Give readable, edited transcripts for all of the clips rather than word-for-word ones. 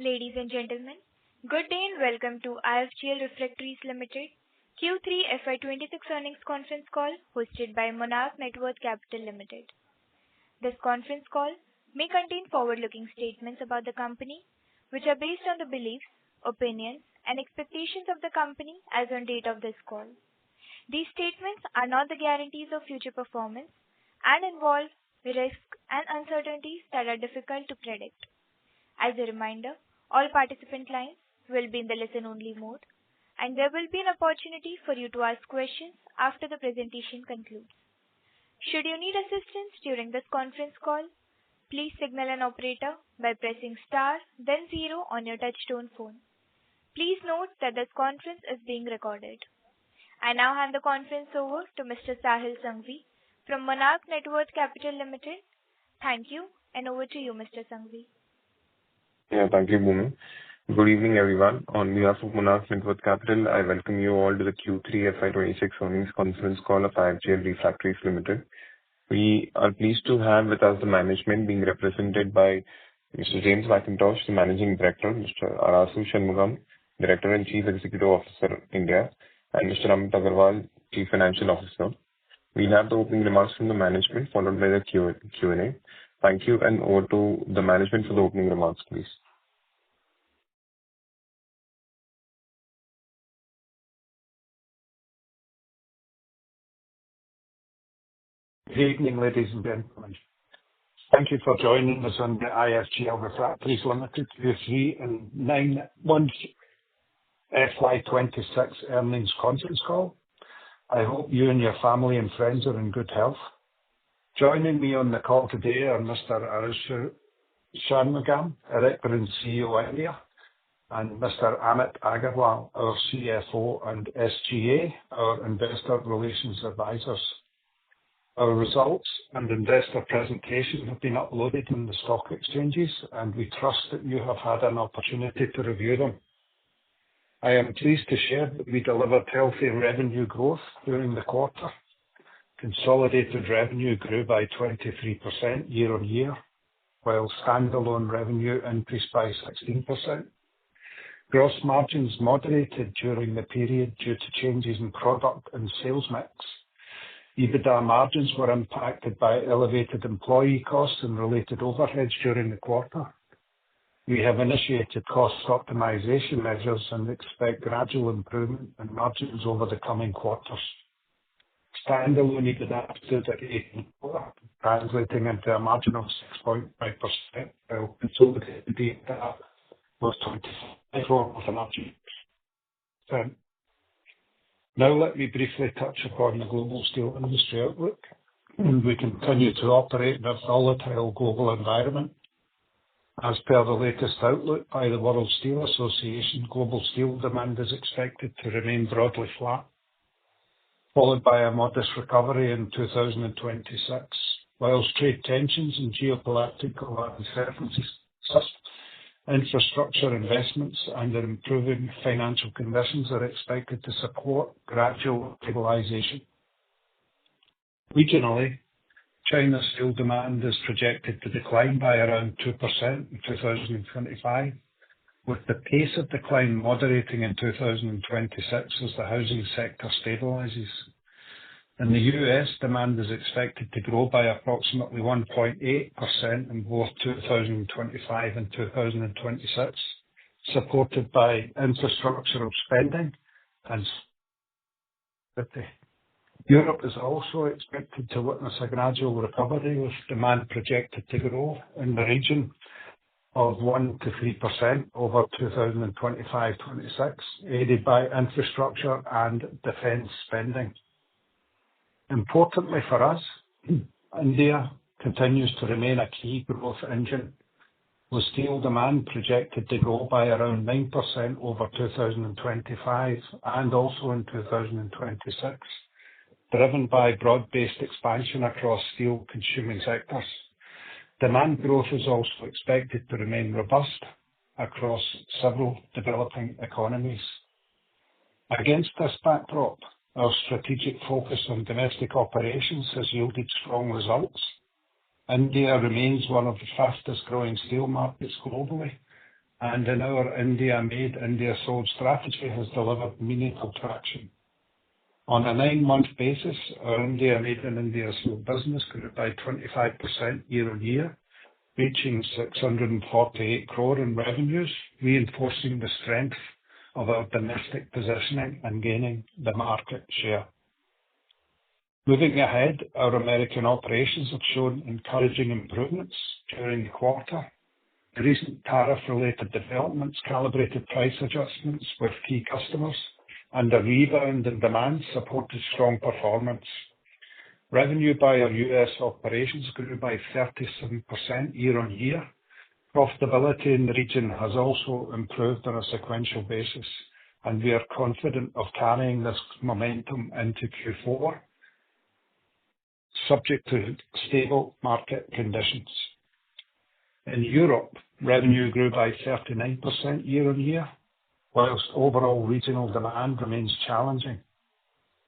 Ladies and gentlemen, good day and welcome to IFGL Refractories Ltd Q3FY26 earnings conference call hosted by Monarch Networth Capital Ltd. This conference call may contain forward-looking statements about the company, which are based on the beliefs, opinions, and expectations of the company as on date of this call. These statements are not the guarantees of future performance and involve risks and uncertainties that are difficult to predict. As a reminder, all participant lines will be in the listen-only mode, and there will be an opportunity for you to ask questions after the presentation concludes. Should you need assistance during this conference call, please signal an operator by pressing star, then 0 on your touch-tone phone. Please note that this conference is being recorded. I now hand the conference over to Mr. Sahil Sanghvi from Monarch Networth Capital Ltd. Thank you, and over to you, Mr. Sanghvi. Yeah, thank you, Bhumi. Good evening, everyone. On behalf of Monarch Networth Capital, I welcome you all to the Q3FY26 earnings conference call of IFGL Refractories Ltd. We are pleased to have with us the management being represented by Mr. James McIntosh, the Managing Director, Mr. Arasu Shanmugam, Director and Chief Executive Officer, India, and Mr. Amit Agarwal, Chief Financial Officer. We'll have the opening remarks from the management, followed by the Q&A. Thank you, and over to the management for the opening remarks, please. Good evening, ladies and gentlemen. Thank you for joining us on the IFGL Refractories Ltd Q3 and 9 months FY26 earnings conference call. I hope you and your family and friends are in good health. Joining me on the call today are Mr. Arasu Shanmugam, Director and CEO India, and Mr. Amit Agarwal, our CFO and SGA, our Investor Relations Advisors. Our results and investor presentation have been uploaded in the stock exchanges, and we trust that you have had an opportunity to review them. I am pleased to share that we delivered healthy revenue growth during the quarter. Consolidated revenue grew by 23% year on year, while standalone revenue increased by 16%. Gross margins moderated during the period due to changes in product and sales mix. EBITDA margins were impacted by elevated employee costs and related overheads during the quarter. We have initiated cost optimization measures and expect gradual improvement in margins over the coming quarters. Standalone EBITDA stood at 8.4%, translating into a margin of 6.5%, while consolidated EBITDA was 24% with a margin of 10%. Now let me briefly touch upon the global steel industry outlook. We continue to operate in a volatile global environment. As per the latest outlook by the World Steel Association, global steel demand is expected to remain broadly flat, followed by a modest recovery in 2026. Whilst trade tensions and geopolitical uncertainties persist, infrastructure investments and improving financial conditions are expected to support gradual stabilization. Regionally, China's steel demand is projected to decline by around 2% in 2025, with the pace of decline moderating in 2026 as the housing sector stabilizes. In the US, demand is expected to grow by approximately 1.8% in both 2025 and 2026, supported by infrastructural spending and stability. Europe is also expected to witness a gradual recovery, with demand projected to grow in the region of 1 to 3% over 2025-26, aided by infrastructure and defense spending. Importantly for us, India continues to remain a key growth engine, with steel demand projected to grow by around 9% over 2025 and also in 2026, driven by broad-based expansion across steel-consuming sectors. Demand growth is also expected to remain robust across several developing economies. Against this backdrop, our strategic focus on domestic operations has yielded strong results. India remains one of the fastest growing steel markets globally, and in our India Made, India Sold strategy has delivered meaningful traction. On a 9-month basis, our India Made and India Sold business grew by 25% year-on-year, reaching 648 crore in revenues, reinforcing the strength of our domestic positioning and gaining the market share. Moving ahead, our American operations have shown encouraging improvements during the quarter. The recent tariff-related developments, calibrated price adjustments with key customers, and a rebound in demand supported strong performance. Revenue by our US operations grew by 37% year-on-year. Profitability in the region has also improved on a sequential basis, and we are confident of carrying this momentum into Q4, subject to stable market conditions. In Europe, revenue grew by 39% year-on-year, whilst overall regional demand remains challenging.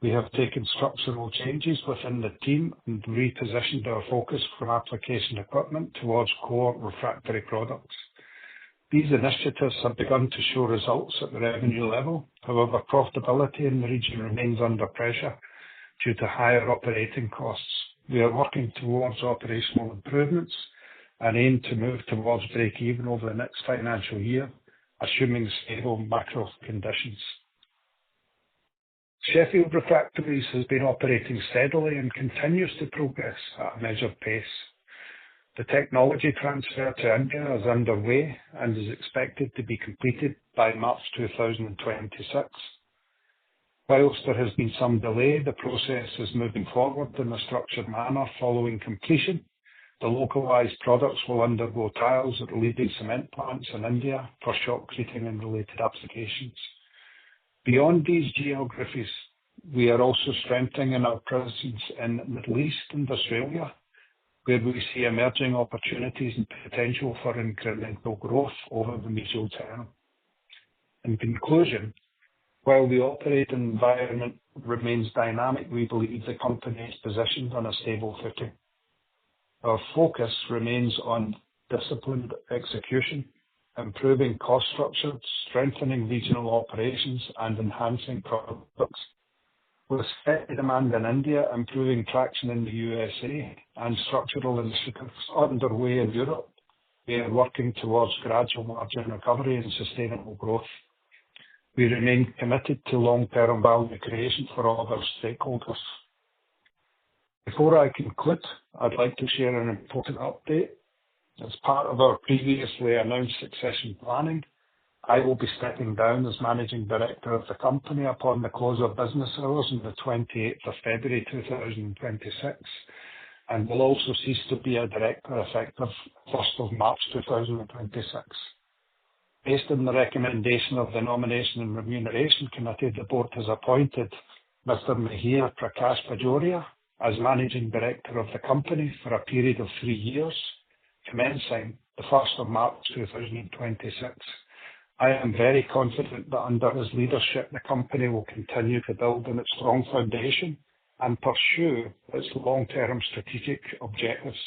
We have taken structural changes within the team and repositioned our focus from application equipment towards core refractory products. These initiatives have begun to show results at the revenue level. However, profitability in the region remains under pressure due to higher operating costs. We are working towards operational improvements and aim to move towards break-even over the next financial year, assuming stable macro conditions. Sheffield Refractories has been operating steadily and continues to progress at a measured pace. The technology transfer to India is underway and is expected to be completed by March 2026. Whilst there has been some delay, the process is moving forward in a structured manner. Following completion, the localized products will undergo trials at leading cement plants in India for shotcreting and related applications. Beyond these geographies, we are also strengthening our presence in the Middle East and Australia, where we see emerging opportunities and potential for incremental growth over the medium term. In conclusion, while the operating environment remains dynamic, we believe the company is positioned on a stable footing. Our focus remains on disciplined execution, improving cost structure, strengthening regional operations, and enhancing products. With steady demand in India, improving traction in the USA, and structural initiatives underway in Europe, we are working towards gradual margin recovery and sustainable growth. We remain committed to long-term value creation for all of our stakeholders. Before I conclude, I'd like to share an important update. As part of our previously announced succession planning, I will be stepping down as Managing Director of the company upon the close of business hours on the 28th of February 2026, and will also cease to be a Director effective 1st of March 2026. Based on the recommendation of the Nomination and Remuneration Committee, the Board has appointed Mr. Mihir Prakash Bajoria as Managing Director of the company for a period of 3 years, commencing the 1st of March 2026. I am very confident that under his leadership, the company will continue to build on its strong foundation and pursue its long-term strategic objectives.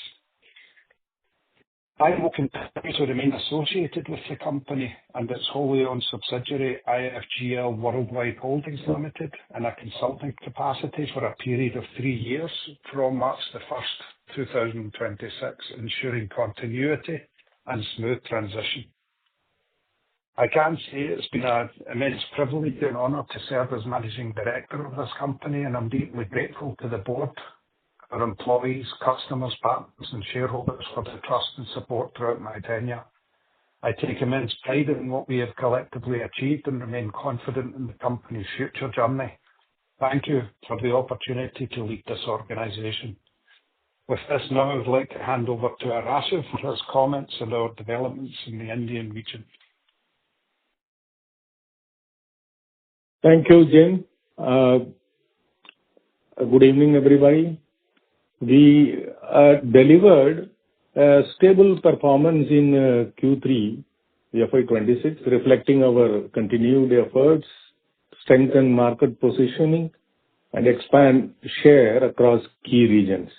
I will continue to remain associated with the company and its wholly owned subsidiary, IFGL Worldwide Holdings Ltd, in a consulting capacity for a period of 3 years from March the 1st, 2026, ensuring continuity and smooth transition. I can say it's been an immense privilege and honour to serve as Managing Director of this company, and I'm deeply grateful to the Board, our employees, customers, partners and shareholders for the trust and support throughout my tenure. I take immense pride in what we have collectively achieved and remain confident in the company's future journey. Thank you for the opportunity to lead this organisation. With this now, I would like to hand over to Arasu for his comments on our developments in the Indian region. Thank you, Jim. Good evening, everybody. We delivered a stable performance in Q3 FY26, reflecting our continued efforts to strengthen market positioning and expand share across key regions.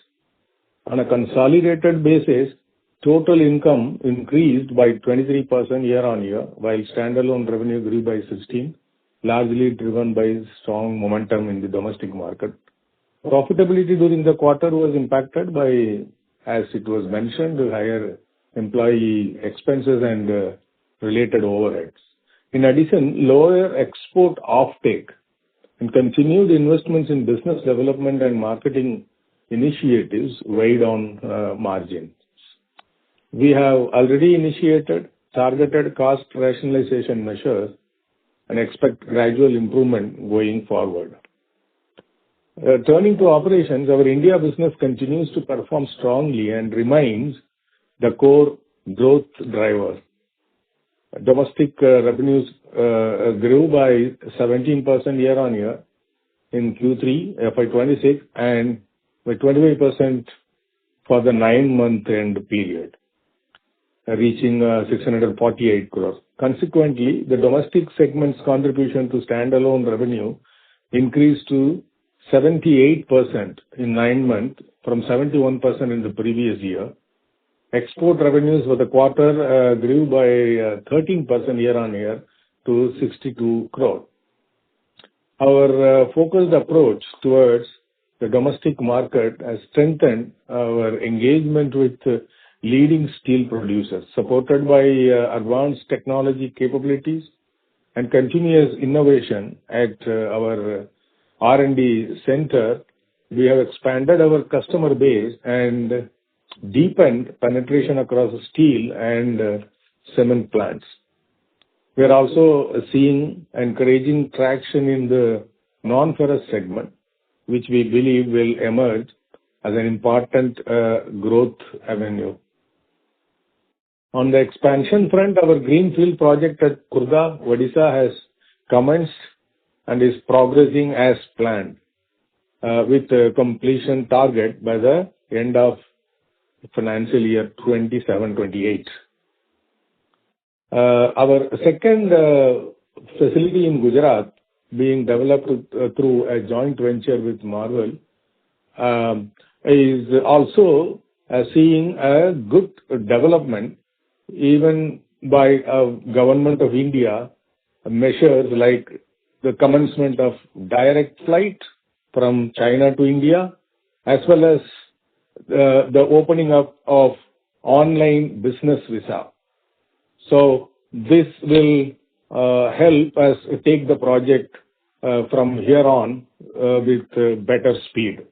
On a consolidated basis, total income increased by 23% year-on-year, while standalone revenue grew by 16%, largely driven by strong momentum in the domestic market. Profitability during the quarter was impacted by, as it was mentioned, higher employee expenses and related overheads. In addition, lower export offtake and continued investments in business development and marketing initiatives weighed on margins. We have already initiated targeted cost rationalization measures and expect gradual improvement going forward. Turning to operations, our India business continues to perform strongly and remains the core growth driver. Domestic revenues grew by 17% year-on-year in Q3 FY26 and by 25% for the 9-month end period, reaching 648 crores. Consequently, the domestic segment's contribution to standalone revenue increased to 78% in 9 months from 71% in the previous year. Export revenues for the quarter grew by 13% year-on-year to 62 crore. Our focused approach towards the domestic market has strengthened our engagement with leading steel producers. Supported by advanced technology capabilities and continuous innovation at our R&D center, we have expanded our customer base and deepened penetration across steel and cement plants. We are also seeing encouraging traction in the non-ferrous segment, which we believe will emerge as an important growth avenue. On the expansion front, our greenfield project at Khurda, Odisha has commenced and is progressing as planned, with a completion target by the end of financial year 27-28. Our second facility in Gujarat, being developed through a joint venture with Marvel, is also seeing a good development even by Government of India, measures like the commencement of direct flight from China to India, as well as the opening up of online business visa. So this will help us take the project from here on with better speed.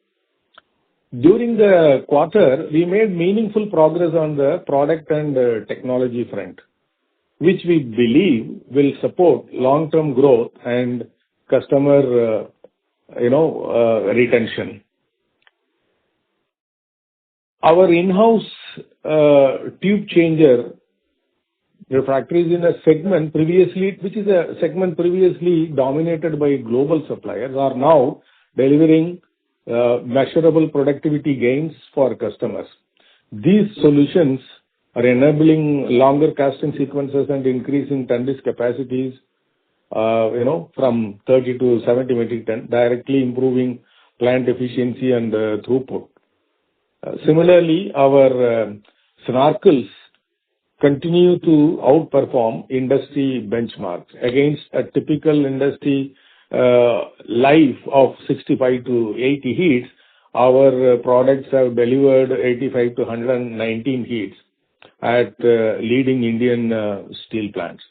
During the quarter, we made meaningful progress on the product and technology front, which we believe will support long-term growth and customer, retention. Our in-house tube changer refractories in a segment previously, which is a segment previously dominated by global suppliers, are now delivering measurable productivity gains for customers. These solutions are enabling longer casting sequences and increasing tonnage capacities, from 30 to 70 metric ton, directly improving plant efficiency and throughput. Similarly, our snorkels continue to outperform industry benchmarks. Against a typical industry life of 65 to 80 heats, our products have delivered 85 to 119 heats at leading Indian steel plants.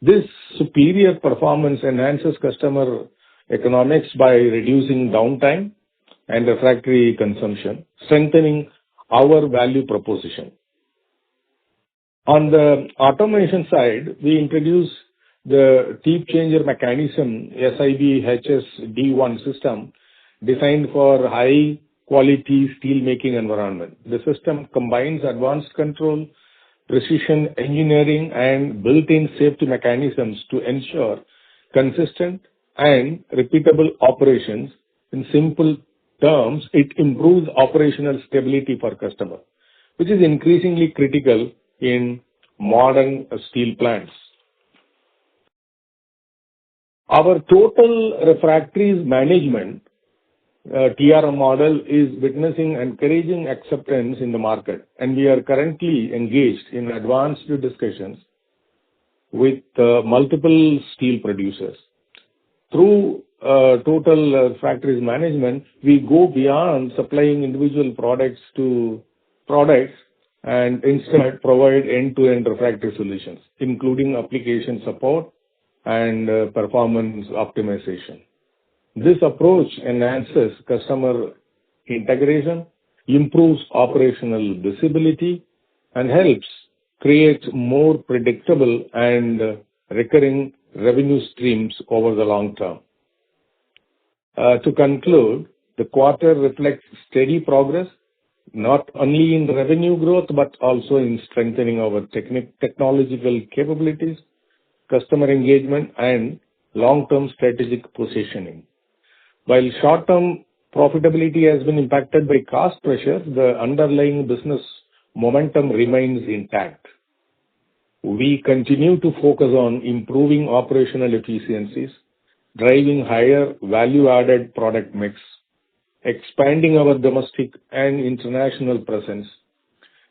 This superior performance enhances customer economics by reducing downtime and refractory consumption, strengthening our value proposition. On the automation side, we introduced the tube changer mechanism SIB HS-D1 system designed for high quality steel making environment. The system combines advanced control, precision engineering and built-in safety mechanisms to ensure consistent and repeatable operations. In simple terms, it improves operational stability for customer, which is increasingly critical in modern steel plants. Our total refractories management TRM model is witnessing encouraging acceptance in the market, and we are currently engaged in advanced discussions with multiple steel producers. Through total factories management, we go beyond supplying individual products and instead provide end-to-end refractory solutions, including application support and performance optimization. This approach enhances customer integration, improves operational visibility, and helps create more predictable and recurring revenue streams over the long term. To conclude, the quarter reflects steady progress, not only in revenue growth, but also in strengthening our technological capabilities, customer engagement, and long-term strategic positioning. While short-term profitability has been impacted by cost pressures, the underlying business momentum remains intact. We continue to focus on improving operational efficiencies, driving higher value-added product mix, expanding our domestic and international presence,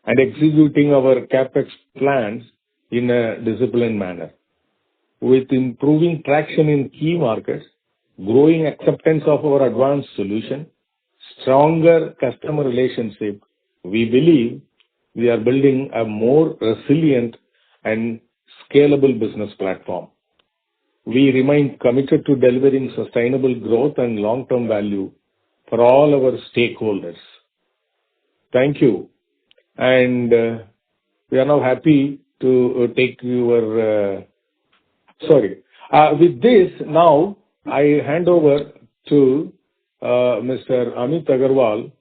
and executing our CapEx plans in a disciplined manner. With improving traction in key markets, growing acceptance of our advanced solution, stronger customer relationship, we believe we are building a more resilient and scalable business platform. We remain committed to delivering sustainable growth and long-term value for all our stakeholders. Thank you. And we are now happy to take your... With this, now I hand over to Mr. Amit Agarwal,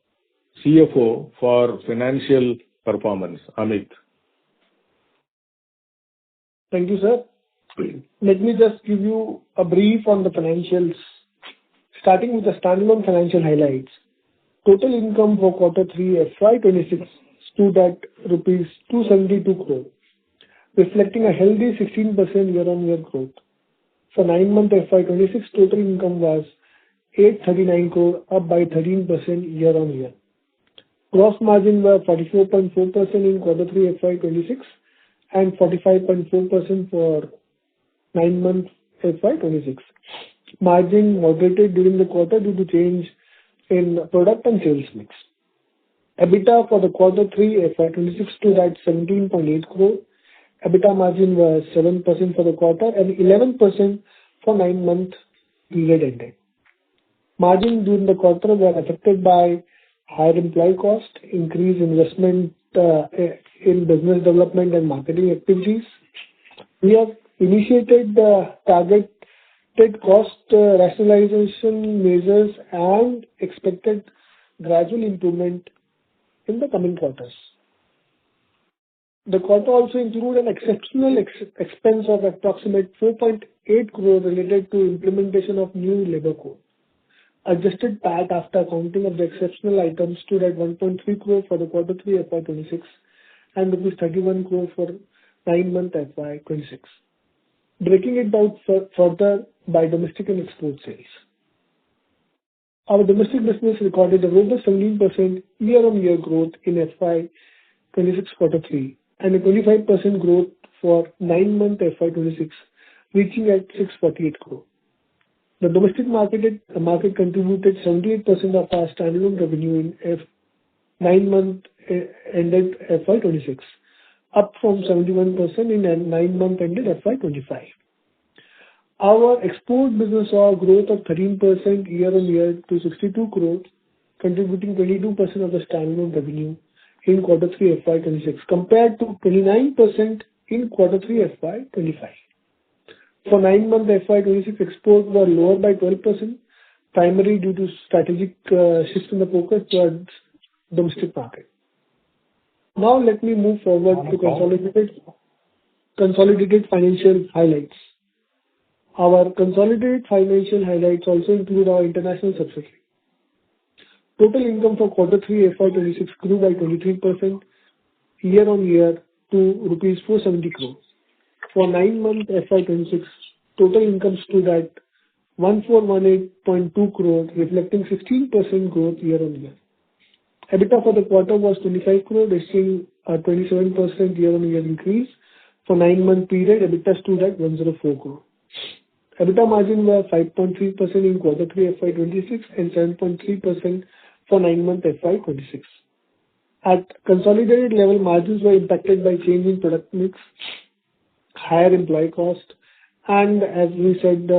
CFO, for financial performance. Amit. Thank you, sir. Let me just give you a brief on the financials. Starting with the standalone financial highlights. Total income for Q3 FY26 stood at rupees 272 crore, reflecting a healthy 16% year-on-year growth. For 9-month FY26, total income was 839 crore, up by 13% year-on-year. Gross margin were 44.4% in Q3 FY26 and 45.4% for 9-month FY26. Margin moderated during the quarter due to change in product and sales mix. EBITDA for the Q3 FY26 stood at 17.8 crore. EBITDA margin was 7% for the quarter and 11% for 9-month period ended. Margin during the quarter were affected by higher employee cost, increased investment in business development and marketing activities. We have initiated targeted cost rationalization measures and expected gradual improvement in the coming quarters. The quarter also included an exceptional expense of approximate 4.8 crore related to implementation of new labor code. Adjusted PAT after accounting of the exceptional items stood at 1.3 crore for the Q3 FY26 and rupees 31 crore for 9-month FY26. Breaking it down further by domestic and export sales. Our domestic business recorded a robust 17% year-on-year growth in FY26 Q3 and a 25% growth for 9-month FY26, reaching at 648 crore. The domestic market contributed 78% of our standalone revenue in 9-month ended FY26, up from 71% in 9-month ended FY25. Our export business saw a growth of 13% year-on-year to 62 crore, contributing 22% of the standalone revenue in Q3 FY26 compared to 29% in Q3 FY25. For 9-month FY26, exports were lower by 12%, primarily due to strategic shift in the focus towards domestic market. Now let me move forward to consolidated financial highlights. Our consolidated financial highlights also include our international subsidiary. Total income for Q3 FY26 grew by 23% year-on-year to rupees 470 crore. For 9-month FY26, total income stood at 1,418.2 crore, reflecting 16% growth year-on-year. EBITDA for the quarter was 25 crore, registering a 27% year-on-year increase. For 9-month period, EBITDA stood at 104 crore. EBITDA margin was 5.3% in Q3 FY26 and 7.3% for 9-month FY26. At consolidated level, margins were impacted by change in product mix, higher employee cost, and as we said,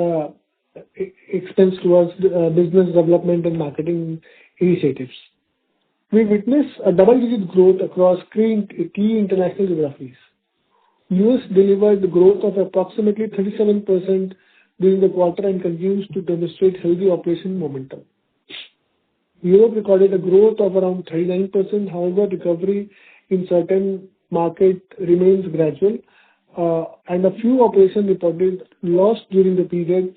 expense towards business development and marketing initiatives. We witnessed a double-digit growth across key international geographies. US delivered growth of approximately 37% during the quarter and continues to demonstrate healthy operation momentum. Europe recorded a growth of around 39%. However, recovery in certain markets remains gradual, and a few operations reported loss during the period.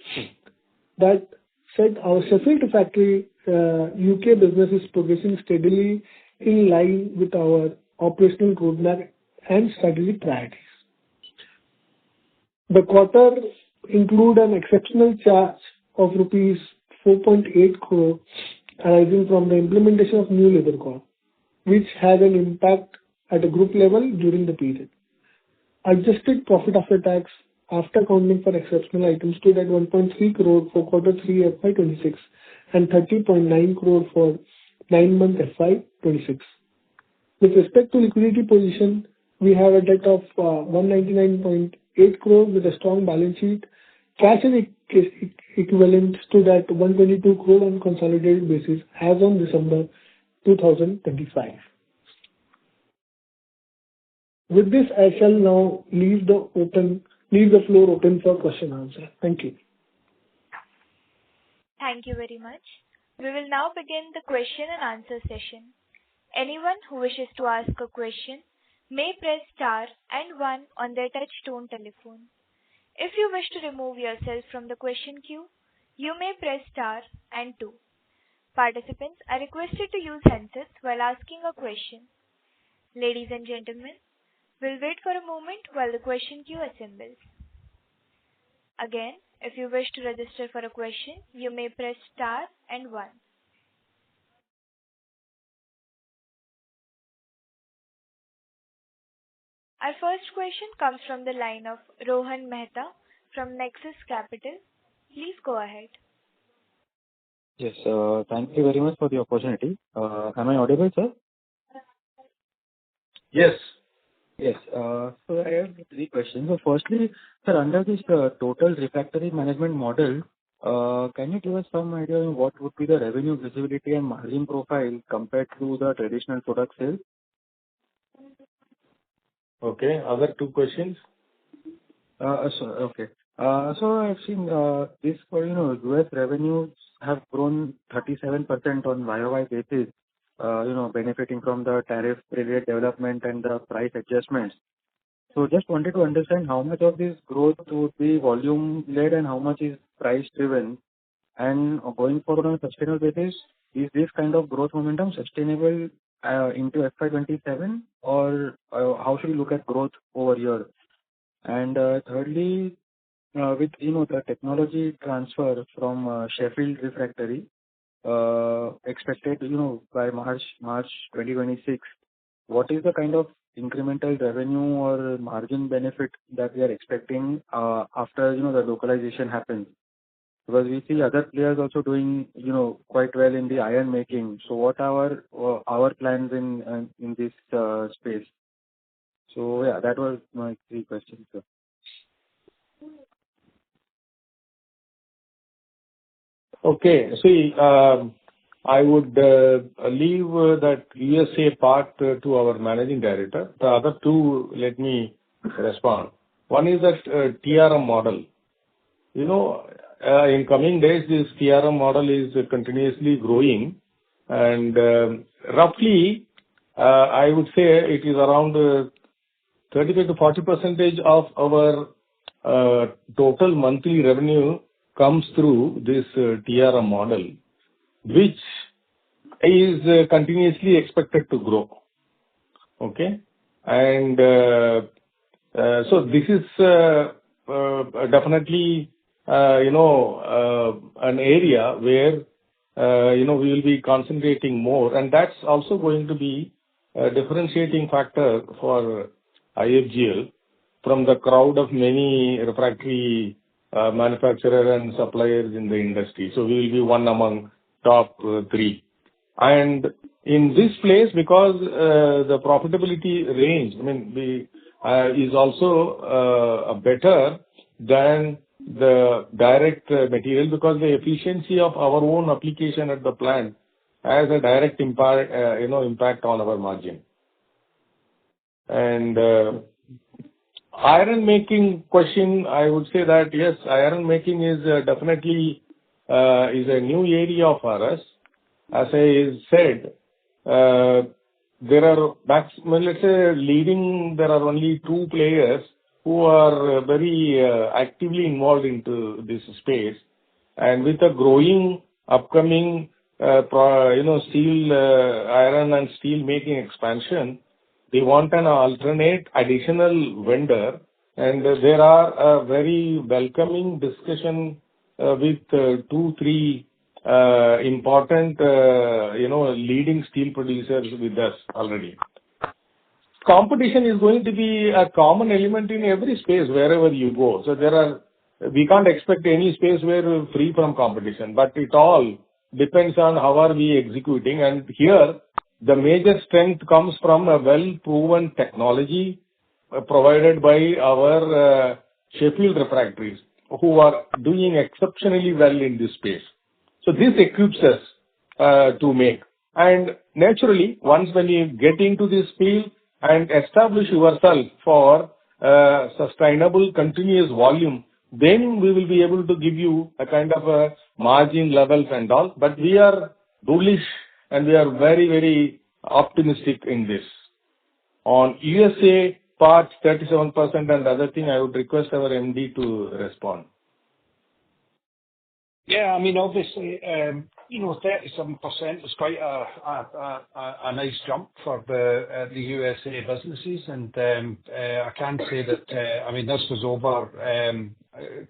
That said, our Sheffield factory UK business is progressing steadily in line with our operational roadmap and strategic priorities. The quarter include an exceptional charge of rupees 4.8 crore arising from the implementation of new labor code, which had an impact at a group level during the period. Adjusted profit after tax after accounting for exceptional items stood at 1.3 crore for Q3 FY26 and 30.9 crore for 9-month FY26. With respect to liquidity position, we have a debt of 199.8 crore with a strong balance sheet. Cash and equivalent stood at 122 crore on consolidated basis as on December 2025. With this, I shall now leave the floor open for question and answer. Thank you. Thank you very much. We will now begin the question and answer session. Anyone who wishes to ask a question may press star and 1 on their touch-tone telephone. If you wish to remove yourself from the question queue, you may press star and 2. Participants are requested to use handsets while asking a question. Ladies and gentlemen, we'll wait for a moment while the question queue assembles. Again, if you wish to register for a question, you may press star and 1. Our first question comes from the line of Rohan Mehta from Nexus Capital. Please go ahead. Yes, thank you very much for the opportunity. Am I audible, sir? Yes. Yes. So I have 3 questions. So firstly, sir, under this total refractory management model, can you give us some idea on what would be the revenue visibility and margin profile compared to the traditional product sales? Okay. Other 2 questions? Okay. So I've seen this for, US revenues have grown 37% on YOY basis, benefiting from the tariff-related development and the price adjustments. So just wanted to understand how much of this growth would be volume-led and how much is price-driven. And going forward on a sustainable basis, is this kind of growth momentum sustainable into FY27, or how should we look at growth over here? And thirdly, with the technology transfer from Sheffield Refractory expected by March 2026, what is the kind of incremental revenue or margin benefit that we are expecting after the localization happens? Because we see other players also doing quite well in the iron making. So what are our plans in this space? So yeah, that was my 3 questions, sir. Okay. See, I would leave that USA part to our managing director. The other 2, let me respond. One is that TRM model. In coming days, this TRM model is continuously growing, and roughly, I would say it is around 35 to 40% of our total monthly revenue comes through this TRM model, which is continuously expected to grow. Okay? And so this is definitely an area where we will be concentrating more, and that's also going to be a differentiating factor for IFGL from the crowd of many refractory manufacturers and suppliers in the industry. So we will be one among top three. And in this place, because the profitability range, is also better than the direct material, because the efficiency of our own application at the plant has a direct impact on our margin. And iron making question, I would say that yes, iron making is definitely is a new area for us. As I said, there are let's say leading, there are only two players who are very actively involved into this space, and with a growing upcoming steel, iron and steel making expansion, they want an alternate additional vendor, and there are a very welcoming discussion with 2-3 important leading steel producers with us already. Competition is going to be a common element in every space wherever you go. So we can't expect any space where we're free from competition, but it all depends on how are we executing. And here, the major strength comes from a well-proven technology provided by our Sheffield Refractories, who are doing exceptionally well in this space. So this equips us to make. And naturally, once when you get into this field and establish yourself for sustainable continuous volume, then we will be able to give you a kind of a margin levels and all. But we are bullish and we are very, very optimistic in this. On USA parts, 37% and other thing, I would request our MD to respond. Yeah, obviously, 37% is quite a nice jump for the USA businesses, and I can say that this was over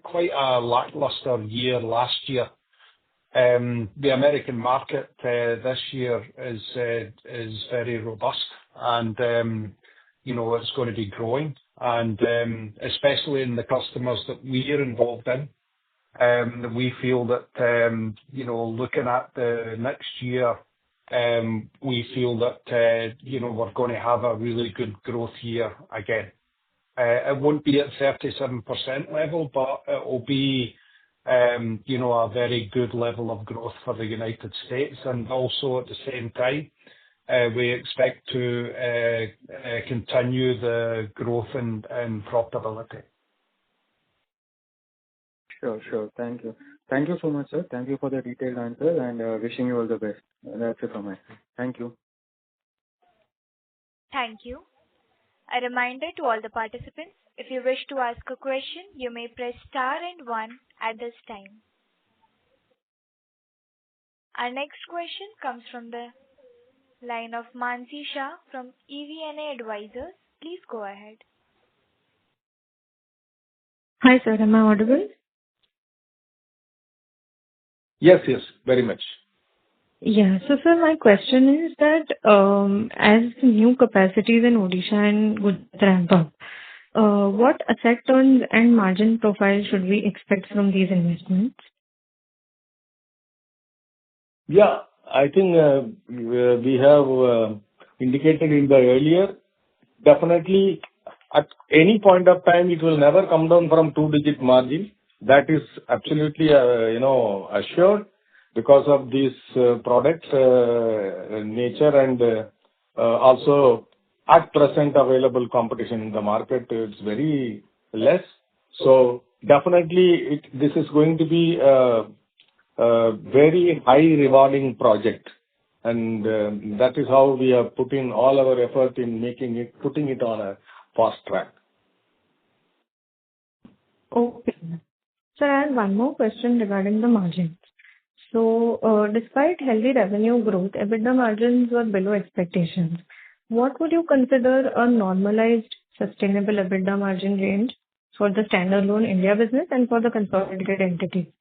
quite a lackluster year last year. The American market this year is very robust, and it's going to be growing, and especially in the customers that we are involved in. We feel that, looking at the next year, we feel that, we're going to have a really good growth year again. It won't be at 37% level, but it will be, a very good level of growth for the United States. And also at the same time, we expect to continue the growth and profitability. Sure. Thank you. Thank you so much, sir. Thank you for the detailed answer, and wishing you all the best. That's it from my side. Thank you. Thank you. A reminder to all the participants, if you wish to ask a question, you may press star and 1 at this time. Our next question comes from the line of Mansi Shah from EVNA Advisors. Please go ahead. Hi, sir. Am I audible? Yes, very much. Yeah. So, sir, my question is that as new capacities in Odisha and Gujarat ramp up, what asset turns and margin profile should we expect from these investments? Yeah, I think we have indicated in the earlier, definitely at any point of time, it will never come down from 2-digit margin. That is absolutely, assured because of this product nature, and also at present available competition in the market is very less. So definitely this is going to be a very high rewarding project, and that is how we have put in all our effort in putting it on a fast track. Okay. Sir, I have one more question regarding the margins. So, despite healthy revenue growth, EBITDA margins were below expectations. What would you consider a normalized, sustainable EBITDA margin range? for the standalone India business and for the consolidated entity?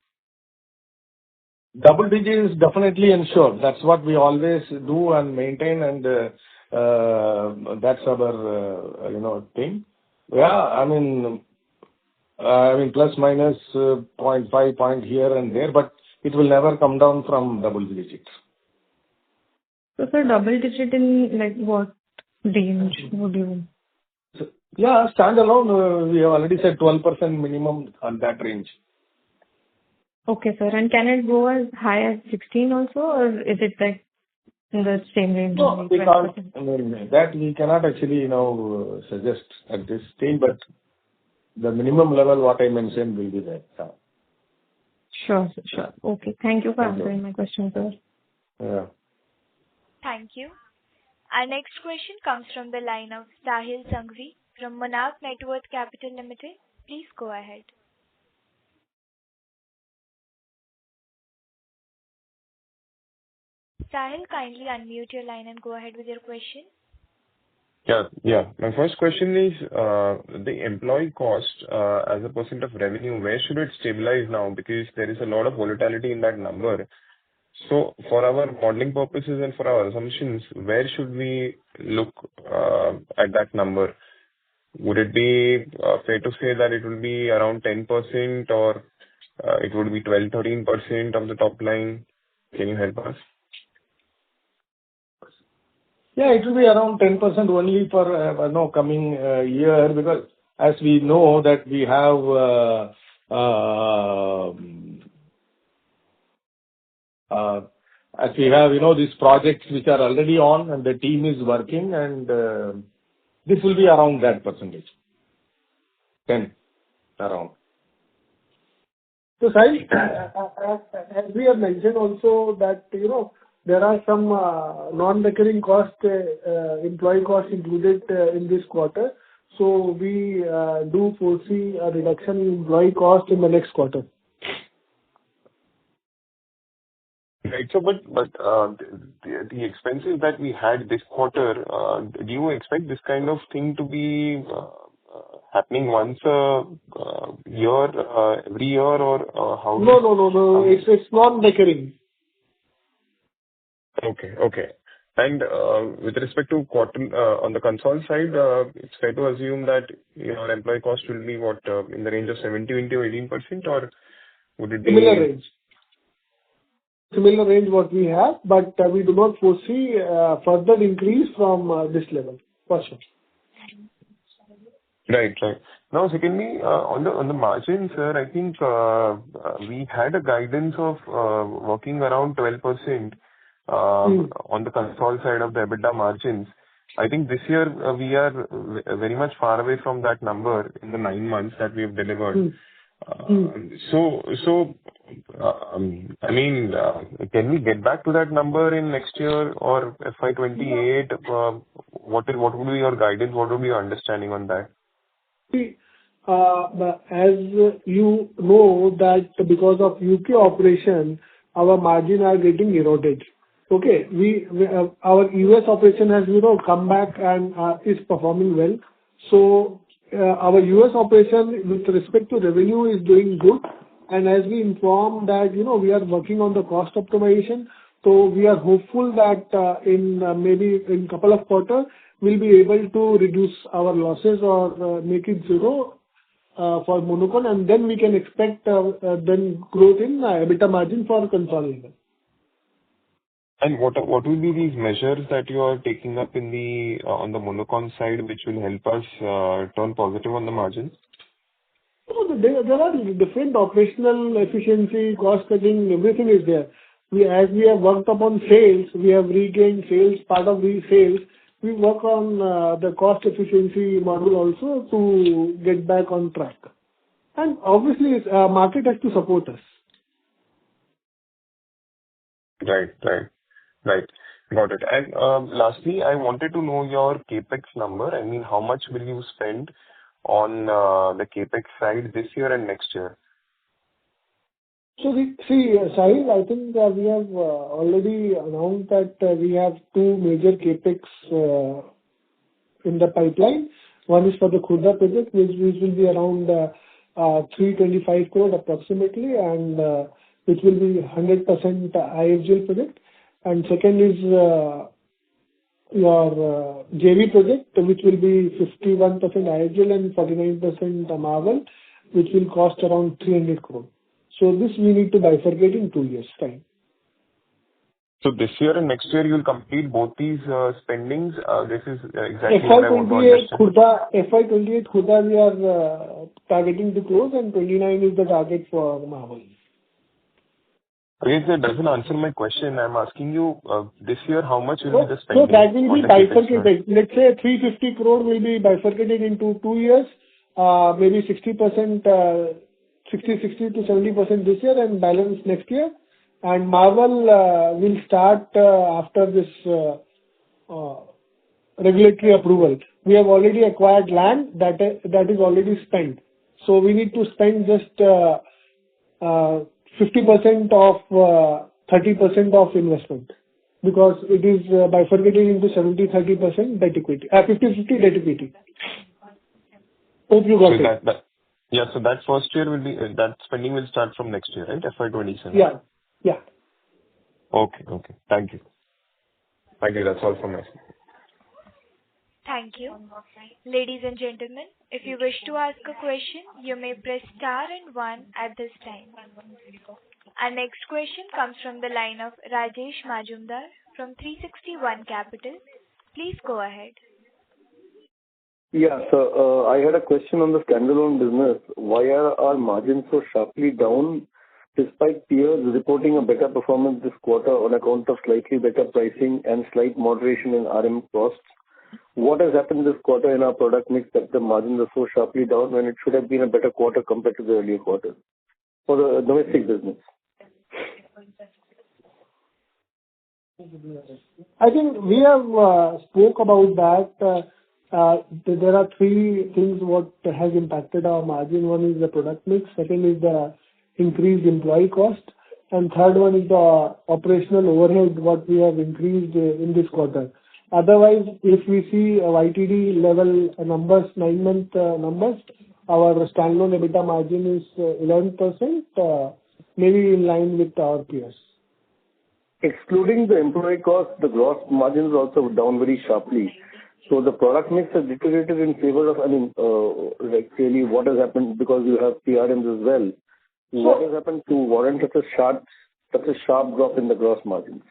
Double digit is definitely ensured. That's what we always do and maintain, and that's our thing. Yeah, I mean plus minus 0.5 point here and there, but it will never come down from double digits. So, sir, double digit in like what range would you? Yeah, standalone, we have already said 12% minimum on that range. Okay, sir. And can it go as high as 16 also, or is it like in the same range? No, we 12%? can't. I mean, that we cannot actually suggest at this stage, but the minimum level what I mentioned will be there. Yeah. Sure, sir, sure. Okay. Thank you for Thank you. answering my question, sir. Yeah. Thank you. Our next question comes from the line of Sahil Sanghvi from Monarch Networth Capital Limited. Please go ahead. Sahil, kindly unmute your line and go ahead with your question. Yeah. My first question is the employee cost as a percent of revenue. Where should it stabilize now? Because there is a lot of volatility in that number. So for our modeling purposes and for our assumptions, where should we look at that number? Would it be fair to say that it will be around 10% or it would be 12-13% of the top line? Can you help us? Yeah, it will be around 10% only for coming year, because as we know that we have these projects which are already on and the team is working, and this will be around that percentage. 10 around. So, Sahil, as we have mentioned also that, there are some non-recurring cost, employee costs included in this quarter. So we do foresee a reduction in employee cost in the next quarter. Right. So, but the expenses that we had this quarter, do you expect this kind of thing to be happening once a year, every year, or how? No. It's non-recurring. Okay. And with respect to quarter on the console side, it's fair to assume that your employee cost will be what in the range of 17%-18%, or would it be similar range what we have, but we do not foresee further increase from this level for sure. Right. Now, secondly, on the margins, sir, I think we had a guidance of working around 12%. On the console side of the EBITDA margins. I think this year we are very much far away from that number in the 9 months that we have delivered. So, I mean, can we get back to that number in next year or FY28? What would be your guidance? What would be your understanding on that? See, as you know that because of UK operation, our margin are getting eroded. Okay, our US operation has come back and is performing well. So our US operation with respect to revenue is doing good, and as we inform that we are working on the cost optimization, so we are hopeful that in maybe in couple of quarters we'll be able to reduce our losses or make it zero for Monocon, and then we can expect then growth in EBITDA margin for consolidated. And what will be these measures that you are taking up on the Monocon side, which will help us turn positive on the margins? There are different operational efficiency, cost cutting, everything is there. As we have worked upon sales, we have regained sales, part of the sales. We work on the cost efficiency model also to get back on track. And obviously, market has to support us. Right. Got it. And lastly, I wanted to know your CapEx number. I mean, how much will you spend on the CapEx side this year and next year? So Sahil, I think we have already announced that we have 2 major CapEx in the pipeline. One is for the Khurda project, which will be around 325 crore approximately, and which will be 100% IFGL project. And second is your JV project, which will be 51% IFGL and 49% Marvel, which will cost around 300 crore. So this we need to bifurcate in 2 years' time. So this year and next year you will complete both these spendings. This is exactly what I want to understand. FY28 Khurda we are targeting to close, and 29 is the target for Marvel. Okay, that doesn't answer my question. I'm asking you, this year, how much will be the spending? So that will be bifurcated. Let's say 350 crore will be bifurcated into 2 years, maybe 60% to 70% this year and balance next year. And Marvel will start after this regulatory approval. We have already acquired land that is already spent. So we need to spend just 50% of 30% of investment, because it is bifurcated into 70-30% debt equity, 50-50 debt equity. Hope you got it. Yeah, so that first year will be, that spending will start from next year, right? FY27. Yeah. Okay. Thank you. That's all from my side. Thank you. Ladies and gentlemen, if you wish to ask a question, you may press star and 1 at this time. Our next question comes from the line of Rajesh Majumdar from 361 Capital. Please go ahead. Yeah, so I had a question on the standalone business. Why are our margins so sharply down despite peers reporting a better performance this quarter on account of slightly better pricing and slight moderation in RM costs? What has happened this quarter in our product mix that the margins are so sharply down when it should have been a better quarter compared to the earlier quarters for the domestic business? I think we have spoke about that. There are 3 things what has impacted our margin. One is the product mix, second is the increased employee cost, and third one is the operational overhead what we have increased in this quarter. Otherwise, if we see YTD level numbers, 9-month numbers, our standalone EBITDA margin is 11%, maybe in line with our peers. Excluding the employee cost, the gross margin is also down very sharply. So the product mix has deteriorated in favor of, like really what has happened, because you have PRMs as well. What has happened to warrant such a sharp drop in the gross margins?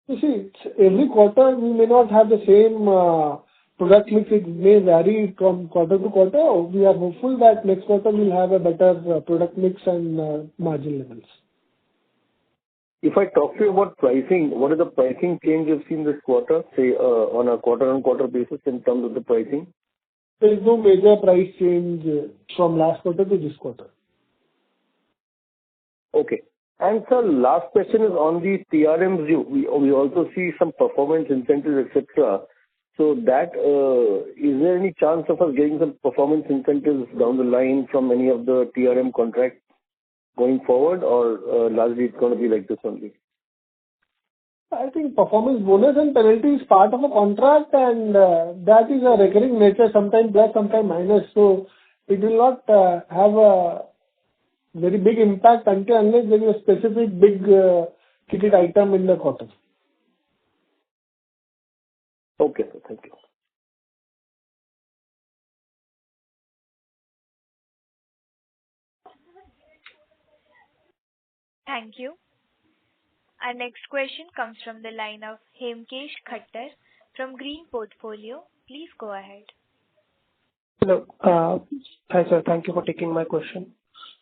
You see, every quarter we may not have the same product mix. It may vary from quarter to quarter. We are hopeful that next quarter we'll have a better product mix and margin levels. If I talk to you about pricing, what is the pricing change you've seen this quarter, say on a quarter-on-quarter basis in terms of the pricing? There is no major price change from last quarter to this quarter. Okay. And sir, last question is on the TRMs. We also see some performance incentives, etc. So that is there any chance of us getting some performance incentives down the line from any of the TRM contracts going forward, or largely it's going to be like this only? I think performance bonus and penalty is part of a contract, and that is a recurring nature, sometimes plus, sometimes minus. So it will not have a very big impact unless there is a specific big ticket item in the quarter. Okay, sir. Thank you. Thank you. Our next question comes from the line of Hemkesh Khattar from Green Portfolio. Please go ahead. Hello. Hi, sir. Thank you for taking my question.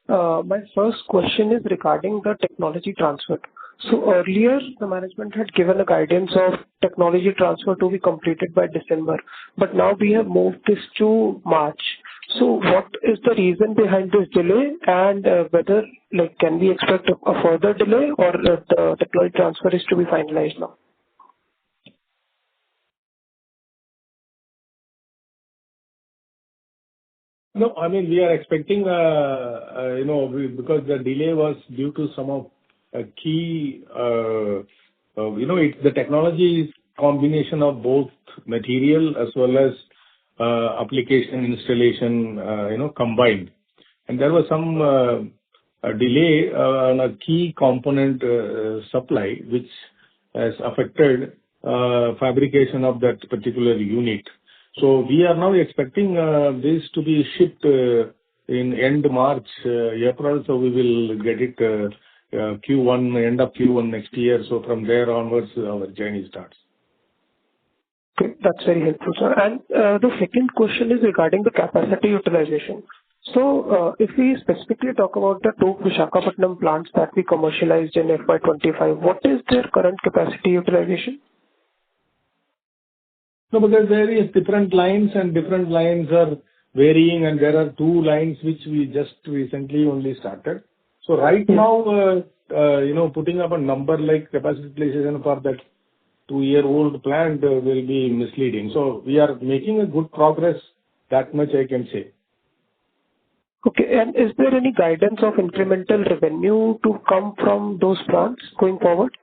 My first question is regarding the technology transfer. So earlier, the management had given a guidance of technology transfer to be completed by December, but now we have moved this to March. So what is the reason behind this delay, and whether can we expect a further delay, or the technology transfer is to be finalized now? No, we are expecting, because the delay was due to some of key, the technology is combination of both material as well as application installation, combined. And there was some delay on a key component supply, which has affected fabrication of that particular unit. So we are now expecting this to be shipped in end March, April. So we will get it Q1, end of Q1 next year. So from there onwards, our journey starts. Okay, that's very helpful, sir. And the second question is regarding the capacity utilization. So, if we specifically talk about the two Visakhapatnam plants that we commercialized in FY25, what is their current capacity utilization? No, but there's various different lines, and different lines are varying, and there are two lines which we just recently only started. So right now, putting up a number like capacity utilization for that 2-year-old plant will be misleading. So we are making a good progress. That much I can say. Okay, and is there any guidance of incremental revenue to come from those plants going forward?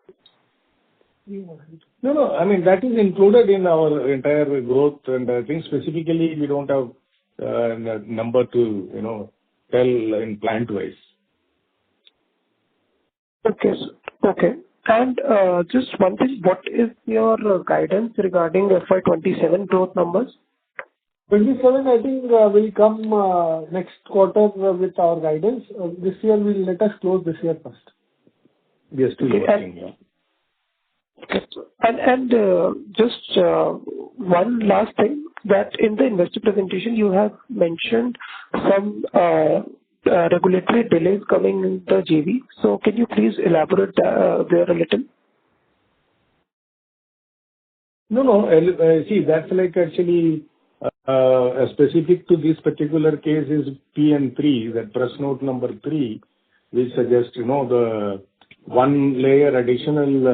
No. I mean, that is included in our entire growth, and I think specifically we don't have a number to, tell in plant-wise. Okay, sir. Okay. And just one thing, what is your guidance regarding FY27 growth numbers? 27, I think, will come next quarter with our guidance. This year, let us close this year first. We are still working, yeah. Okay. And just one last thing, that in the investor presentation, you have mentioned some regulatory delays coming in the JV. So can you please elaborate there a little? No. See, that's like actually specific to this particular case is PN3, that press note number 3, which suggests, the one layer additional,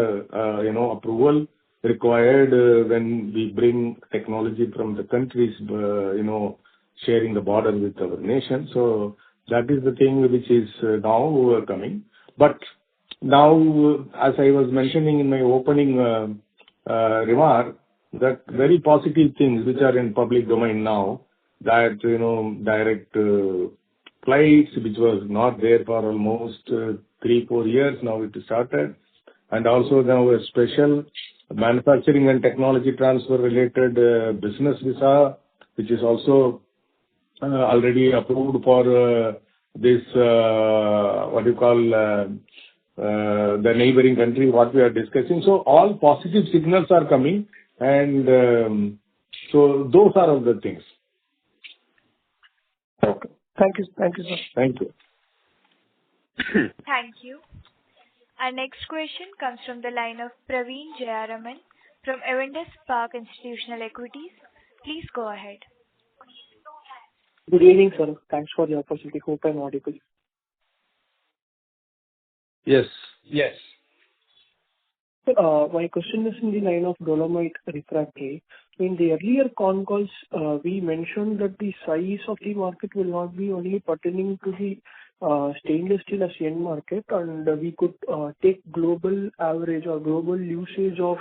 approval required when we bring technology from the countries, sharing the border with our nation. So that is the thing which is now coming. But now, as I was mentioning in my opening remark, that very positive things which are in public domain now, that, direct flights, which was not there for almost 3-4 years, now it started. And also now a special manufacturing and technology transfer related business visa, which is also already approved for this, the neighboring country, what we are discussing. So all positive signals are coming, and so those are all the things. Okay. Thank you, sir. Thank you. Thank you. Our next question comes from the line of Praveen Jayaraman from Avendus Spark Institutional Equities. Please go ahead. Good evening, sir. Thanks for the opportunity. Hope I'm audible. Yes. My question is in the line of dolomite refractory. In the earlier con calls, we mentioned that the size of the market will not be only pertaining to the stainless steel as end market, and we could take global average or global usage of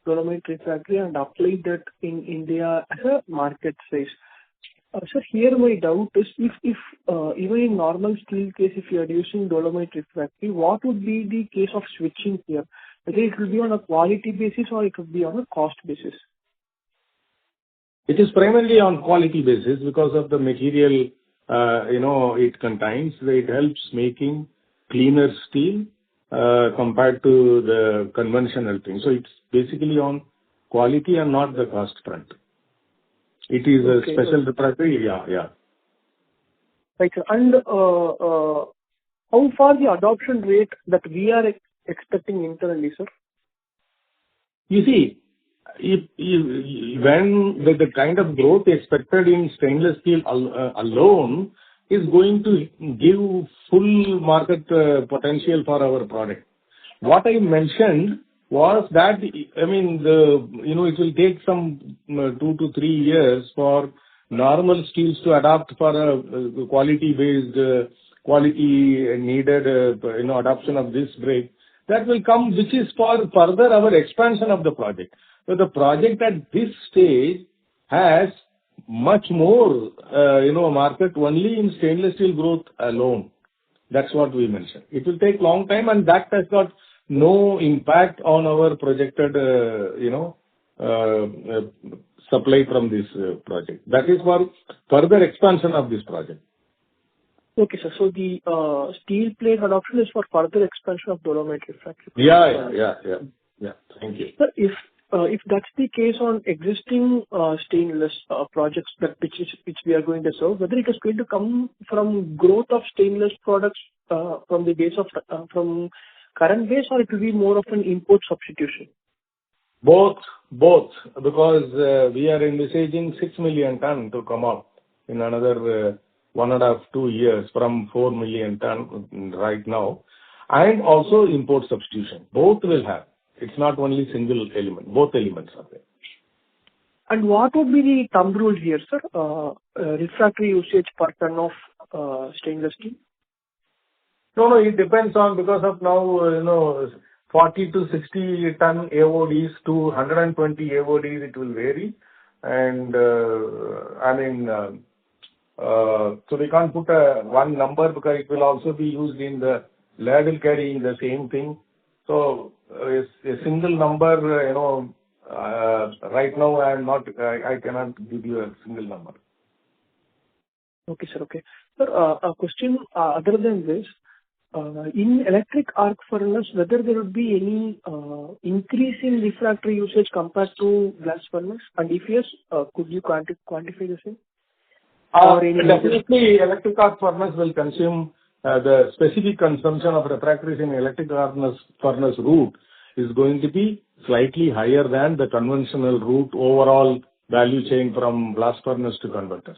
dolomite refractory and apply that in India as a market size. Sir, here my doubt is if even in normal steel case, if you are using dolomite refractory, what would be the case of switching here? Whether it will be on a quality basis or it could be on a cost basis? It is primarily on quality basis because of the material, it contains. It helps making cleaner steel compared to the conventional thing. So it's basically on quality and not the cost front. It is a special refractory, yeah. Right, sir. And how far the adoption rate that we are expecting internally, sir? You see, when the kind of growth expected in stainless steel alone is going to give full market potential for our product. What I mentioned was that, it will take some 2 to 3 years for normal steels to adapt for a quality-based, quality needed, adoption of this grade. That will come, which is for further our expansion of the project. So the project at this stage has much more, market only in stainless steel growth alone. That's what we mentioned. It will take long time, and that has got no impact on our projected, supply from this project. That is for further expansion of this project. Okay, sir. So the steel plate adoption is for further expansion of dolomite refractory. Yeah. Thank you. Sir, if that's the case on existing stainless projects which we are going to serve, whether it is going to come from growth of stainless products from the base of from current base, or it will be more of an import substitution? Both, because we are envisaging 6 million ton to come up in another 1.5 to 2 years from 4 million ton right now, and also import substitution. Both will have. It's not only single element. Both elements are there. And what would be the thumb rule here, sir? Refractory usage per ton of stainless steel? No, it depends on, because of now, 40 to 60 ton AODs to 120 AODs, it will vary. And, so we can't put one number because it will also be used in the ladle carrying the same thing. So a single number, right now I cannot give you a single number. Okay, sir. Okay. Sir, a question other than this, in electric arc furnace, whether there would be any increase in refractory usage compared to blast furnace? And if yes, could you quantify the same? Definitely, electric arc furnace will consume the specific consumption of refractories in electric arc furnace route is going to be slightly higher than the conventional route overall value chain from blast furnace to converter.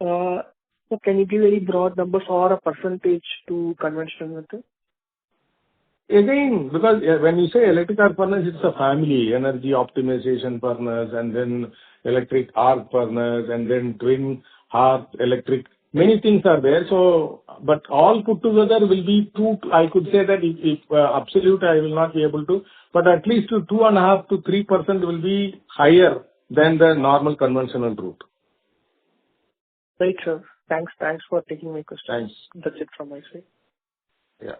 So can you give any broad numbers or a percentage to conventional method? Again, because when you say electric arc furnace, it's a family, energy optimization furnace, and then electric arc furnace, and then twin hearth electric. Many things are there. So, but all put together will be I could say that if absolute, I will not be able to, but at least 2.5 to 3% will be higher than the normal conventional route. Right, sir. Thanks for taking my question. Thanks. That's it from my side. Yeah.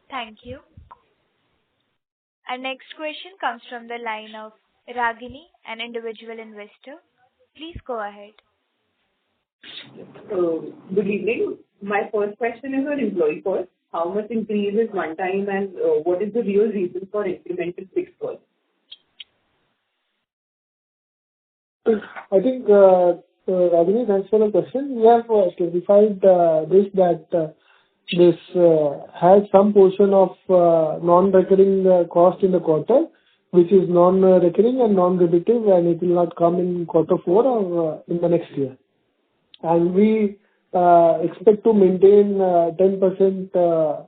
Thank you. Our next question comes from the line of Ragini, an individual investor. Please go ahead. Good evening. My first question is on employee cost. How much increase is one time, and what is the real reason for incremental fixed cost? I think, Ragini, thanks for the question. We have clarified this has some portion of non-recurring cost in the quarter, which is non-recurring and non-repetitive, and it will not come in quarter 4 or in the next year. And we expect to maintain 10%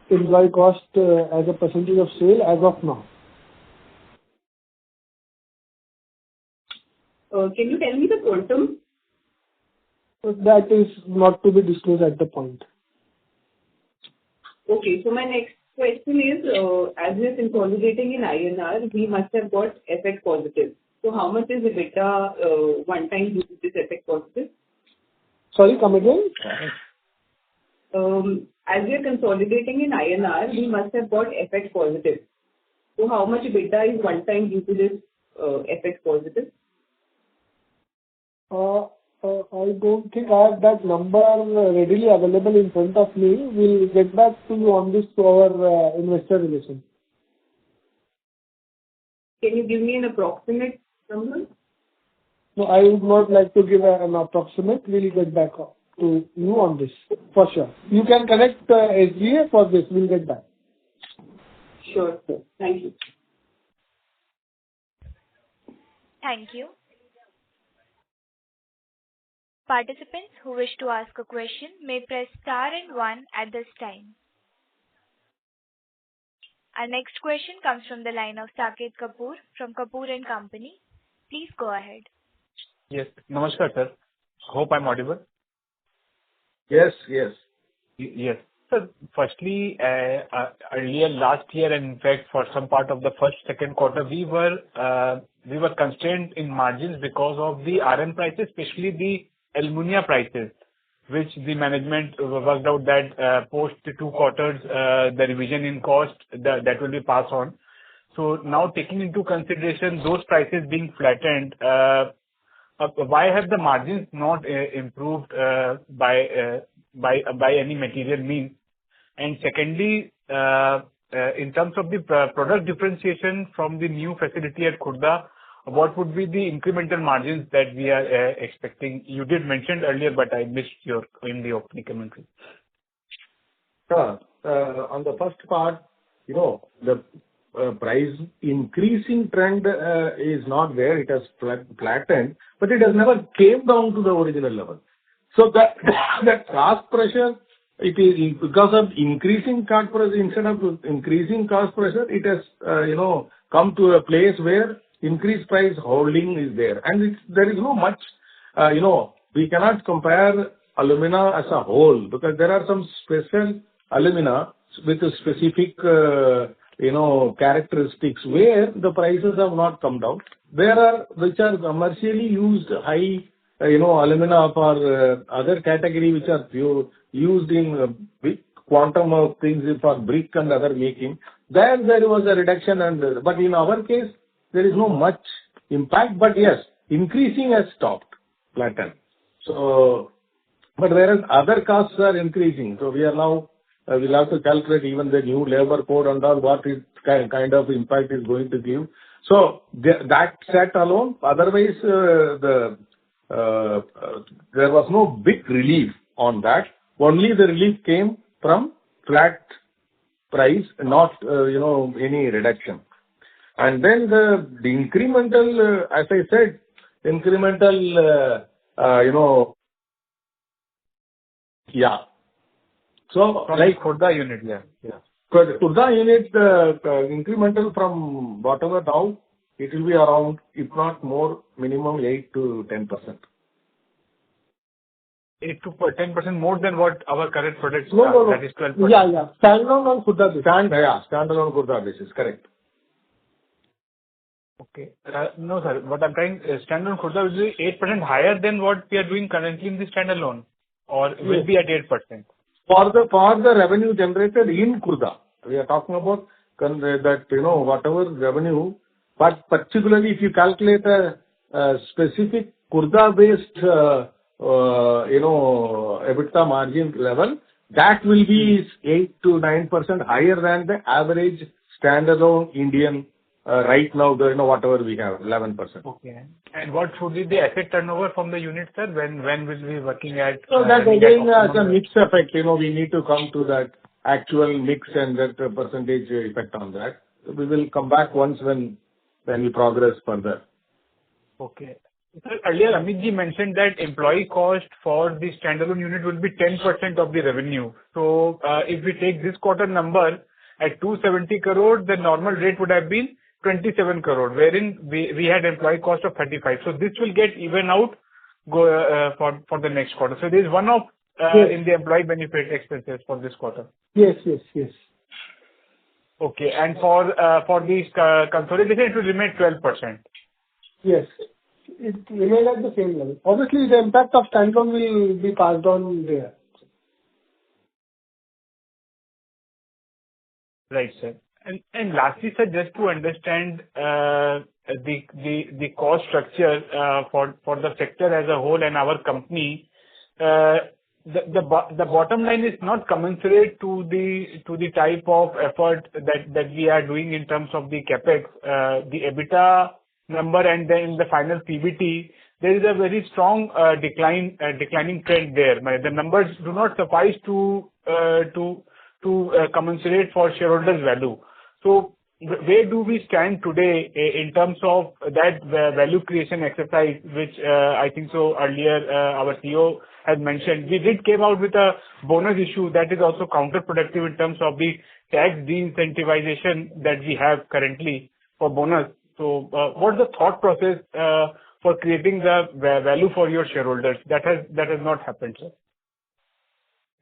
employee cost as a percentage of sale as of now. Can you tell me the quantum? That is not to be disclosed at the point. Okay, so my next question is, as we are consolidating in INR, we must have got FX positive. So how much is EBITDA one time due to this FX positive? Sorry, come again? As we are consolidating in INR, we must have got FX positive. So how much EBITDA is one time due to this FX positive? I don't think I have that number readily available in front of me. We'll get back to you on this to our investor relations. Can you give me an approximate number? No, I would not like to give an approximate. We'll get back to you on this for sure. You can connect SGA for this. We'll get back. Sure. Thank you. Thank you. Participants who wish to ask a question may press star and 1 at this time. Our next question comes from the line of Saket Kapoor from Kapoor and Company. Please go ahead. Yes. Namaskar, sir. Hope I'm audible. Yes. Yes. So, firstly, earlier last year, and in fact, for some part of the first, second quarter, we were we were constrained in margins because of the RM prices, especially the alumina prices, which the management worked out that post the 2 quarters, the revision in cost that will be passed on. So now taking into consideration those prices being flattened, why have the margins not improved by any material means? And secondly, in terms of the product differentiation from the new facility at Khurda, what would be the incremental margins that we are expecting? You did mention earlier, but I missed in the opening commentary. Sure. On the first part, the price increasing trend is not there. It has flattened, but it has never came down to the original level. So that cost pressure, it is because of increasing cost pressure. Instead of increasing cost pressure, it has come to a place where increased price holding is there, and there is no much. We cannot compare alumina as a whole because there are some special alumina with a specific characteristics where the prices have not come down. There are which are commercially used high alumina for other category which are used in big quantum of things for brick and other making. There was a reduction, but in our case there is no much impact. But yes, increasing has stopped, flattened. So, but whereas other costs are increasing, so we are now we'll have to calculate even the new labor code and all what it kind of impact is going to give. So that set alone, otherwise there was no big relief on that. Only the relief came from flat price, not any reduction. And then the incremental, as I said, incremental, yeah. So from like Khurda unit, yeah. Khurda unit, incremental from whatever now, it will be around, if not more, minimum 8 to 10%. 8 to 10% more than what our current products No. are. That is 12%. Yeah. Standalone on Khurda basis. Standalone Khurda basis, correct. Okay. No, sir. What I'm trying, standalone Khurda will be 8% higher than what we are doing currently in the standalone, or will be at 8%? For the revenue generated in Khurda, we are talking about that whatever revenue, but particularly if you calculate a specific Khurda based EBITDA margin level, that will be 8 to 9% higher than the average standalone Indian right now. Whatever we have, 11%. Okay. And what should be the asset turnover from the unit, sir? When will we be working at? So that again as a mix effect, we need to come to that actual mix and that percentage effect on that. So we will come back once when we progress further. Okay. Sir, earlier Amitji mentioned that employee cost for the standalone unit will be 10% of the revenue. So if we take this quarter number at 270 crore, the normal rate would have been 27 crore, wherein we had employee cost of 35. So this will get even out for the next quarter. So there is one-off in the employee benefit expenses for this quarter. Yes. Okay. And for the consolidation, it will remain 12%. Yes. It remains at the same level. Obviously, the impact of standalone will be passed on there. Right, sir. And lastly, sir, just to understand the cost structure for the sector as a whole and our company, the bottom line is not commensurate to the type of effort that we are doing in terms of the capex, the EBITDA number, and then the final PBT. There is a very strong declining trend there. The numbers do not suffice to commensurate for shareholders' value. So where do we stand today in terms of that value creation exercise, which I think so earlier our CEO had mentioned? We did came out with a bonus issue that is also counterproductive in terms of the tax de-incentivization that we have currently for bonus. So what's the thought process for creating the value for your shareholders? That has not happened, sir.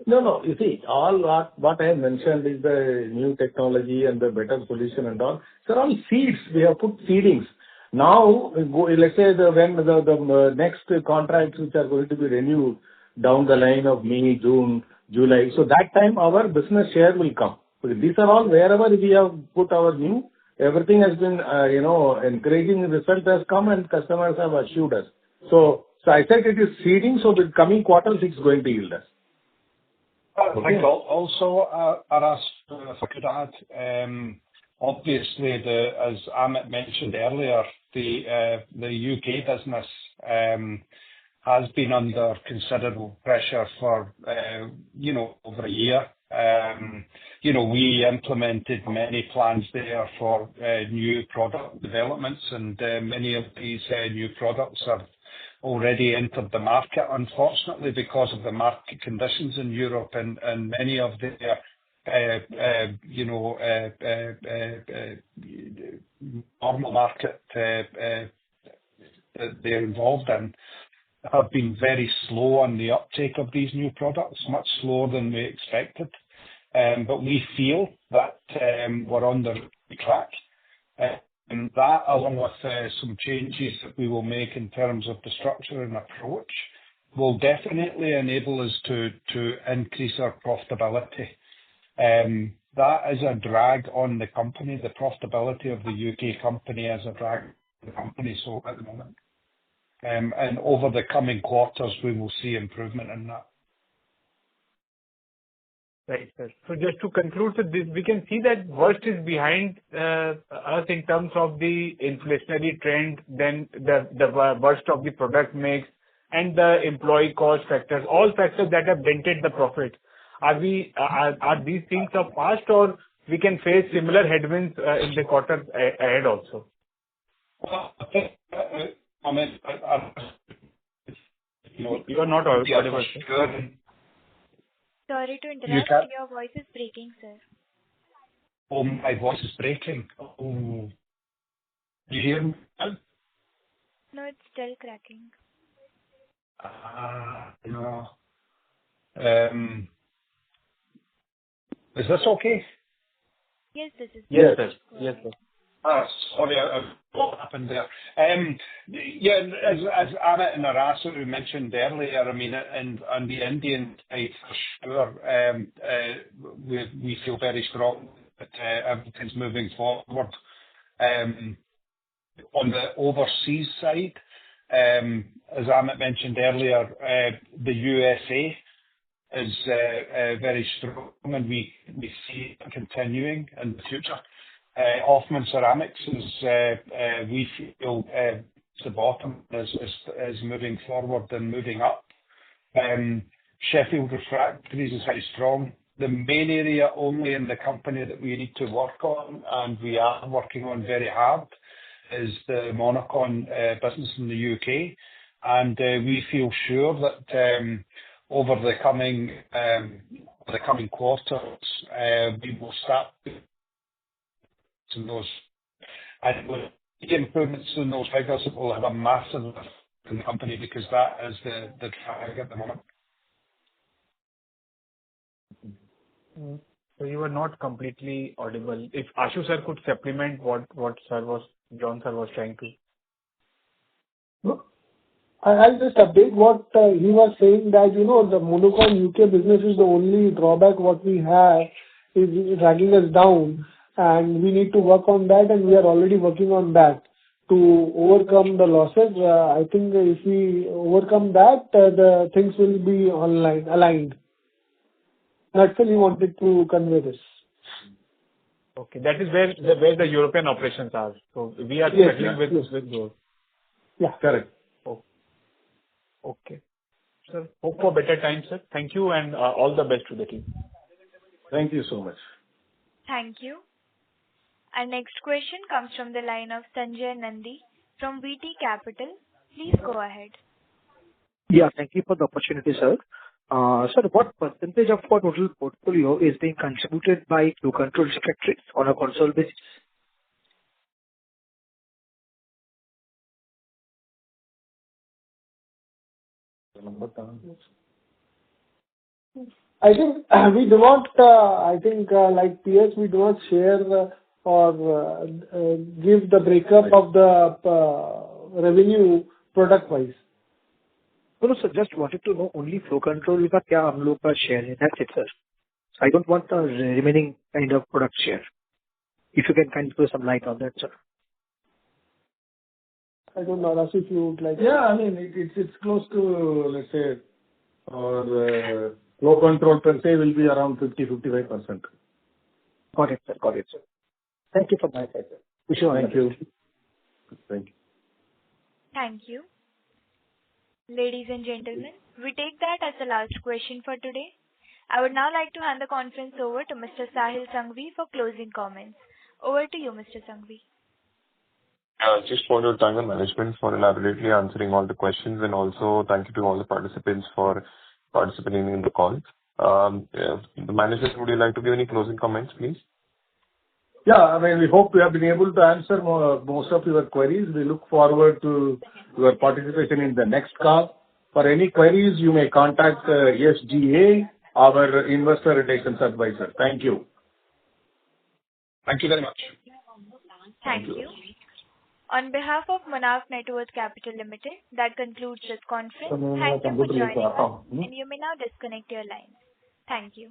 No. You see, all what I have mentioned is the new technology and the better solution and all. So all seeds, we have put seedings. Now, let's say when the next contracts which are going to be renewed down the line of May, June, July, so that time our business share will come. So these are all wherever we have put our new, everything has been, encouraging result has come and customers have assured us. So I said it is seeding, so the coming quarters it's going to yield us. I think also, Aras, if I could add, obviously, as Amit mentioned earlier, the UK business has been under considerable pressure for, over a year. We implemented many plans there for new product developments, and many of these new products have already entered the market, unfortunately, because of the market conditions in Europe, and many of their normal market that they're involved in have been very slow on the uptake of these new products, much slower than we expected. But we feel that we're on the right track. And that, along with some changes that we will make in terms of the structure and approach, will definitely enable us to increase our profitability. That is a drag on the company. The profitability of the UK company is a drag on the company so at the moment. And over the coming quarters, we will see improvement in that. Right, sir. So just to conclude, so this, we can see that worst is behind us in terms of the inflationary trend, then the worst of the product mix and the employee cost factors, all factors that have dented the profit. Are these things of past, or we can face similar headwinds in the quarter ahead also? Well, I think, you are not audible. Sorry to interrupt. Your voice is breaking, sir. Oh, my voice is breaking. Oh. You hear me? No, it's still cracking. No. Is this okay? Yes, this is. Yes, sir. Yes, sir. Sorry, what happened there? As Amit and Arasu mentioned earlier, I mean, and on the Indian side, for sure, we feel very strong that everything's moving forward. On the overseas side, as Amit mentioned earlier, the USA is very strong, and we see it continuing in the future. Hoffman Ceramics is, we feel, the bottom is moving forward and moving up. Sheffield Refractories is very strong. The main area only in the company that we need to work on, and we are working on very hard, is the Monocon business in the UK. And we feel sure that over the coming quarters, we will start in those, and with the improvements in those figures, it will have a massive effect in the company, because that is the drag at the moment. So you were not completely audible. If Ashu sir could supplement what John sir was trying to. No. I'll just update what he was saying, that, the Monocon UK business is the only drawback what we have is dragging us down, and we need to work on that, and we are already working on that to overcome the losses. I think if we overcome that, the things will be aligned. That's why we wanted to convey this. Okay, that is where the European operations are. So we are settling with those. Yeah, correct. Okay. Sir, hope for better times, sir. Thank you, and all the best to the team. Thank you so much. Thank you. Our next question comes from the line of Sanjay Nandi from VT Capital. Please go ahead. Yeah, thank you for the opportunity, sir. Sir, what percentage of our total portfolio is being contributed by Q-Control Refractories on a consolidated basis? I think we do not, like PS, we do not share or give the breakup of the revenue product-wise. No, sir, just wanted to know only flow control का क्या हम लोग का share है. That's it, sir. I don't want the remaining kind of product share. If you can kind of throw some light on that, sir. I don't know, Asif, if you would like. Yeah, I mean, it's close to, let's say, our flow control per se will be around 50-55%. Got it, sir. Got it, sir. Thank you for my side, sir. Wish you all the best. Thank you. Thank you. Ladies and gentlemen, we take that as the last question for today. I would now like to hand the conference over to Mr. Sahil Sanghvi for closing comments. Over to you, Mr. Sanghvi. I just want to thank the management for elaborately answering all the questions, and also thank you to all the participants for participating in the call. The managers, would you like to give any closing comments, please? Yeah, I mean, we hope we have been able to answer most of your queries. We look forward to your participation in the next call. For any queries, you may contact SGA, our investor relations advisor. Thank you. Thank you very much. Thank you. On behalf of Monarch Networth Capital Limited, that concludes this conference. Thank you for joining us, and you may now disconnect your lines. Thank you.